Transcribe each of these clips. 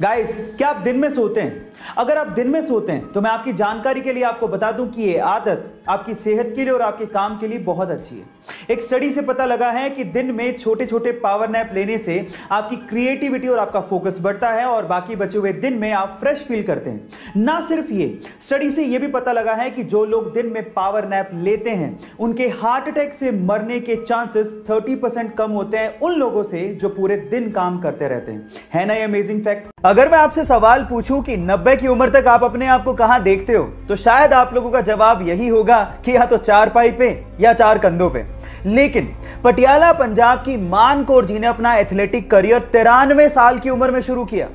Guys, क्या आप दिन में सोते हैं? अगर आप दिन में सोते हैं तो मैं आपकी जानकारी के लिए आपको बता दूं कि ये आदत आपकी सेहत के लिए और आपके काम के लिए बहुत अच्छी है। एक स्टडी से पता लगा है कि दिन में छोटे छोटे पावर नैप लेने से आपकी क्रिएटिविटी और आपका फोकस बढ़ता है और बाकी बचे हुए दिन में आप फ्रेश फील करते हैं। ना सिर्फ ये, स्टडी से यह भी पता लगा है कि जो लोग दिन में पावर नैप लेते हैं उनके हार्ट अटैक से मरने के चांसेस 30% कम होते हैं उन लोगों से जो पूरे दिन काम करते रहते हैं। है ना ये अमेजिंग फैक्ट? अगर मैं आपसे सवाल पूछूं कि 90 की उम्र तक आप अपने आप को कहां देखते हो, तो शायद आप लोगों का जवाब यही होगा कि या तो चारपाई पे या चार कंधों पे। लेकिन पटियाला पंजाब की मान कौर जी ने अपना एथलेटिक करियर 93 साल की उम्र में शुरू किया।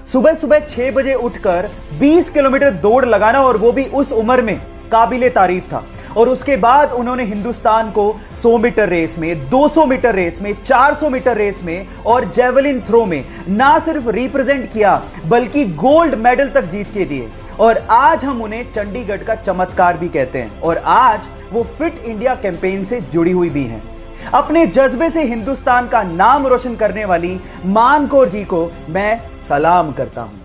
सुबह सुबह 6 बजे उठकर 20 किलोमीटर दौड़ लगाना, और वो भी उस उम्र में, काबिले तारीफ था। और उसके बाद उन्होंने हिंदुस्तान को 100 मीटर रेस में, 200 मीटर रेस में, 400 मीटर रेस में और जेवलिन थ्रो में ना सिर्फ रिप्रेजेंट किया बल्कि गोल्ड मेडल तक जीत के दिए। और आज हम उन्हें चंडीगढ़ का चमत्कार भी कहते हैं, और आज वो फिट इंडिया कैंपेन से जुड़ी हुई भी हैं। अपने जज्बे से हिंदुस्तान का नाम रोशन करने वाली मान कौर जी को मैं सलाम करता हूं।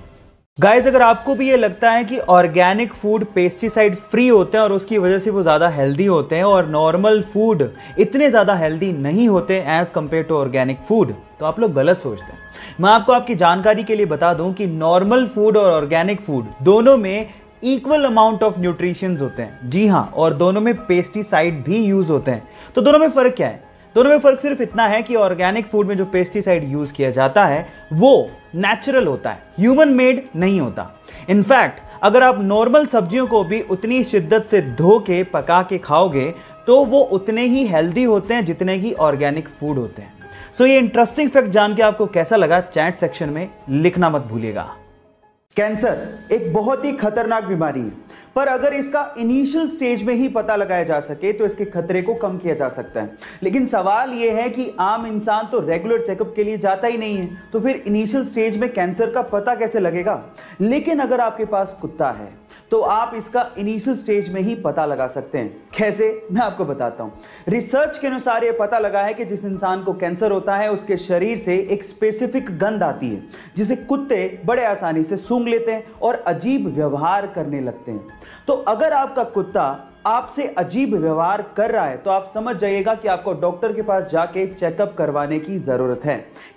गाइस, अगर आपको भी ये लगता है कि ऑर्गेनिक फूड पेस्टिसाइड फ्री होते हैं और उसकी वजह से वो ज़्यादा हेल्दी होते हैं और नॉर्मल फूड इतने ज़्यादा हेल्दी नहीं होते as compared to organic food, तो आप लोग गलत सोचते हैं। मैं आपको आपकी जानकारी के लिए बता दूं कि नॉर्मल फूड और ऑर्गेनिक फूड दोनों में इक्वल अमाउंट ऑफ न्यूट्रिशंस होते हैं। जी हाँ, और दोनों में पेस्टिसाइड भी यूज होते हैं। तो दोनों में फ़र्क क्या है? दोनों में फर्क सिर्फ इतना है कि ऑर्गेनिक फूड में जो पेस्टिसाइड यूज किया जाता है वो नेचुरल होता है, ह्यूमन मेड नहीं होता। इनफैक्ट अगर आप नॉर्मल सब्जियों को भी उतनी शिद्दत से धो के पका के खाओगे तो वो उतने ही हेल्दी होते हैं जितने ही ऑर्गेनिक फूड होते हैं। सो ये इंटरेस्टिंग फैक्ट जान के आपको कैसा लगा, चैट सेक्शन में लिखना मत भूलिएगा। कैंसर एक बहुत ही खतरनाक बीमारी है, पर अगर इसका इनिशियल स्टेज में ही पता लगाया जा सके तो इसके खतरे को कम किया जा सकता है। लेकिन सवाल यह है कि आम इंसान तो रेगुलर चेकअप के लिए जाता ही नहीं है, तो फिर इनिशियल स्टेज में कैंसर का पता कैसे लगेगा? लेकिन अगर आपके पास कुत्ता है तो आप इसका इनिशियल स्टेज में ही पता लगा सकते हैं। कैसे? मैं आपको बताता हूं। रिसर्च के अनुसार यह पता लगा है कि जिस इंसान को कैंसर होता है उसके शरीर से एक स्पेसिफिक गंध आती है जिसे कुत्ते बड़े आसानी से सूंघ लेते हैं और अजीब व्यवहार करने लगते हैं। तो अगर आपका कुत्ता आपसे अजीब व्यवहार कर रहा है तो आप समझ जाइएगा कि आपको डॉक्टर के पास जाके चेकअप करवाने की जरूरत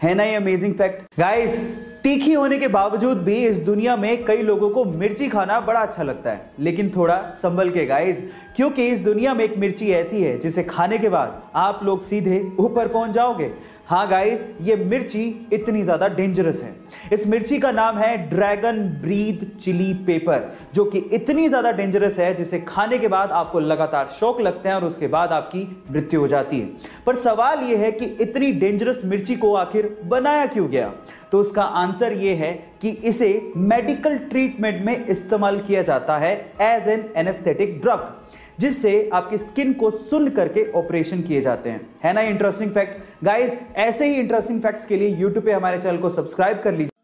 है ना ये अमेजिंग फैक्ट? गाइस, तीखी होने के बावजूद भी इस दुनिया में कई लोगों को मिर्ची खाना बड़ा अच्छा लगता है, लेकिन थोड़ा संभल के गाइस, क्योंकि इस दुनिया में एक मिर्ची ऐसी है जिसे खाने के बाद आप लोग सीधे ऊपर पहुंच जाओगे। हाँ गाइस, ये मिर्ची इतनी ज्यादा डेंजरस है। इस मिर्ची का नाम है ड्रैगन ब्रीथ चिली पेपर, जो कि इतनी ज्यादा डेंजरस है जिसे खाने के बाद आपको लगातार शॉक लगते हैं और उसके बाद आपकी मृत्यु हो जाती है। पर सवाल यह है कि इतनी डेंजरस मिर्ची को आखिर बनाया क्यों गया? तो उसका आंसर यह है कि इसे मेडिकल ट्रीटमेंट में इस्तेमाल किया जाता है एज एन एनेस्थेटिक ड्रग, जिससे आपकी स्किन को सुन्न करके ऑपरेशन किए जाते हैं। है ना इंटरेस्टिंग फैक्ट? गाइस, ऐसे ही इंटरेस्टिंग फैक्ट्स के लिए यूट्यूब पे हमारे चैनल को सब्सक्राइब कर लीजिए।